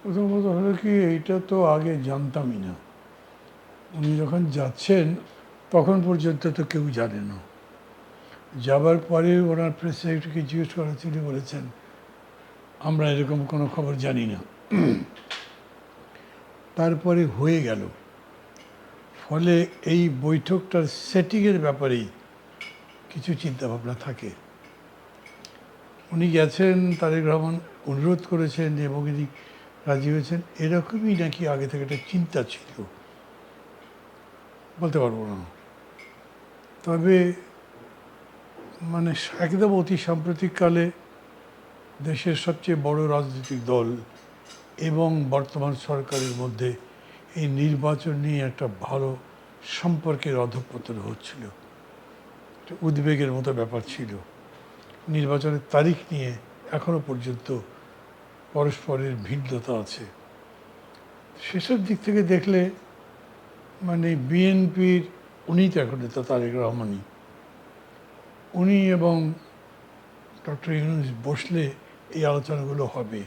প্রথম কথা হলো কি, এইটা তো আগে জানতামই না। উনি যখন যাচ্ছেন তখন পর্যন্ত তো কেউ জানে না। যাবার পরে ওনার প্রেস সেক্রেটারিকে জিজ্ঞেস করা, তিনি বলেছেন আমরা এরকম কোনো খবর জানি না। তারপরে হয়ে গেল। ফলে এই বৈঠকটার সেটিংয়ের ব্যাপারেই কিছু চিন্তাভাবনা থাকে। উনি গেছেন, তারেক রহমান অনুরোধ করেছেন এবং ইনি রাজি হয়েছেন, এরকমই নাকি আগে থেকে একটা চিন্তা ছিল, বলতে পারবো না। তবে মানে একদম অতি সাম্প্রতিককালে দেশের সবচেয়ে বড় রাজনৈতিক দল এবং বর্তমান সরকারের মধ্যে এই নির্বাচন নিয়ে একটা ভালো সম্পর্কের অধঃপতন হচ্ছিল, একটা উদ্বেগের মতো ব্যাপার ছিল। নির্বাচনের তারিখ নিয়ে এখনো পর্যন্ত পরস্পরের ভিন্নতা আছে। সেসব দিক থেকে দেখলে মানে বিএনপির, উনি তো এখন নেতা তারেক রহমানই, উনি এবং ডক্টর ইউনূস বসলে এই আলোচনাগুলো হবে।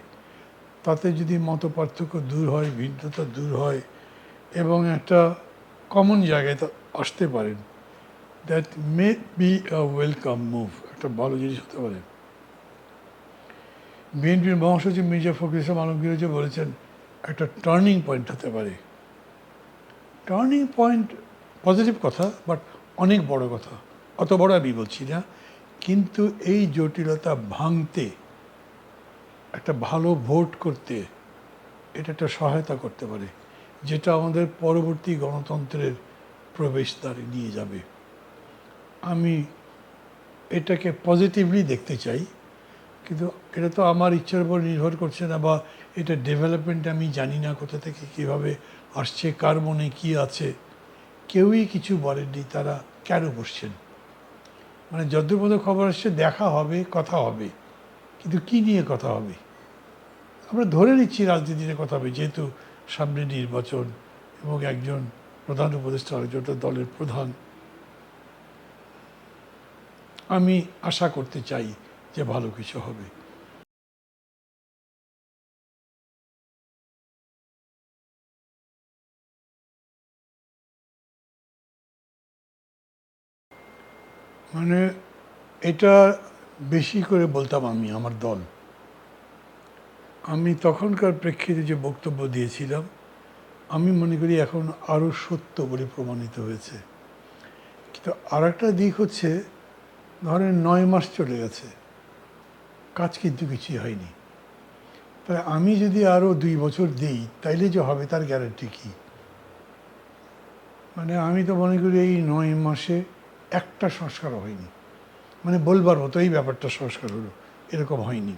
তাতে যদি মতপার্থক্য দূর হয়, ভিন্নতা দূর হয় এবং একটা কমন জায়গায় তা আসতে পারেন, that may be a welcome move, একটা ভালো জিনিস হতে পারে। বিএনপির মহাসচিব মির্জা ফখরুল ইসলাম আলমগীর যে বলেছেন একটা টার্নিং পয়েন্ট হতে পারে। টার্নিং পয়েন্ট পজিটিভ কথা, বাট অনেক বড় কথা, অত বড় আমি বলছি না। কিন্তু এই জটিলতা ভাঙতে, একটা ভালো ভোট করতে এটা একটা সহায়তা করতে পারে, যেটা আমাদের পরবর্তী গণতন্ত্রের প্রবেশদ্বারে নিয়ে যাবে। আমি এটাকে পজিটিভলি দেখতে চাই, কিন্তু এটা তো আমার ইচ্ছার উপর নির্ভর করছে না, বা এটা ডেভেলপমেন্ট আমি জানি না কোথা থেকে কীভাবে আসছে, কার মনে কী আছে, কেউই কিছু বলেননি তারা কেন বসছেন। মানে যদ্দূর মতো খবর আসছে দেখা হবে, কথা হবে, কিন্তু কী নিয়ে কথা হবে আমরা ধরে নিচ্ছি রাজনীতিতে কথা হবে, যেহেতু সামনে নির্বাচন এবং একজন প্রধান উপদেষ্টা আরেকজনটা দলের প্রধান। আমি আশা করতে চাই যে ভালো কিছু হবে। মানে এটা বেশি করে বলতাম আমি, আমার দল। আমি তখনকার প্রেক্ষিতে যে বক্তব্য দিয়েছিলাম, আমি মনে করি এখন আরও সত্য বলে প্রমাণিত হয়েছে। কিন্তু আর একটা দিক হচ্ছে, ধরেন 9 মাস চলে গেছে, কাজ কিন্তু কিছুই হয়নি। তাই আমি যদি আরও 2 বছর দিই তাইলে যে হবে তার গ্যারান্টি কী? মানে আমি তো মনে করি এই 9 মাসে একটা সংস্কারও হয়নি। মানে বলবার মতো এই ব্যাপারটা সংস্কার হলো, এরকম হয়নি।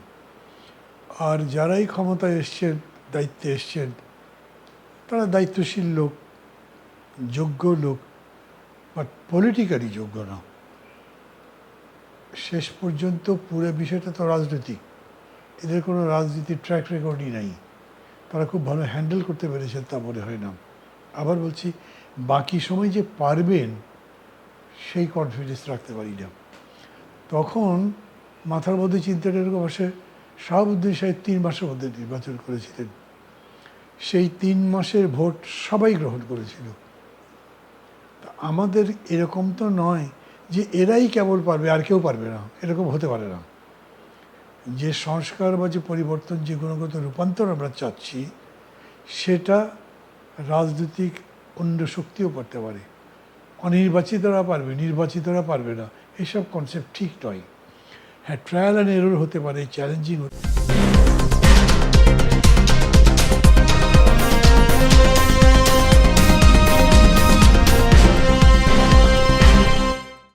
আর যারাই ক্ষমতায় এসছেন, দায়িত্বে এসছেন, তারা দায়িত্বশীল লোক, যোগ্য লোক, বাট পলিটিক্যালি যোগ্য না। শেষ পর্যন্ত পুরো বিষয়টা তো রাজনৈতিক, এদের কোনো রাজনীতির ট্র্যাক রেকর্ডই নাই। তারা খুব ভালো হ্যান্ডেল করতে পেরেছেন তা মনে হয় না। আবার বলছি, বাকি সময় যে পারবেন সেই কনফিডেন্স রাখতে পারি না। তখন মাথার মধ্যে চিন্তাটা এরকম আসে, শাহাবুদ্দিন সাহেব 3 মাসের মধ্যে নির্বাচন করেছিলেন। সেই 3 মাসের ভোট সবাই গ্রহণ করেছিল। আমাদের এরকম তো নয় যে এরাই কেবল পারবে আর কেউ পারবে না, এরকম হতে পারে না। যে সংস্কার বা যে পরিবর্তন, যে গুণগত রূপান্তর আমরা চাচ্ছি, সেটা রাজনৈতিক অন্য শক্তিও করতে পারে। অনির্বাচিতরা পারবে, নির্বাচিতরা পারবে না, এসব কনসেপ্ট ঠিক নয়। হ্যাঁ, ট্রায়াল অ্যান্ড এরর হতে পারে, চ্যালেঞ্জিং হতে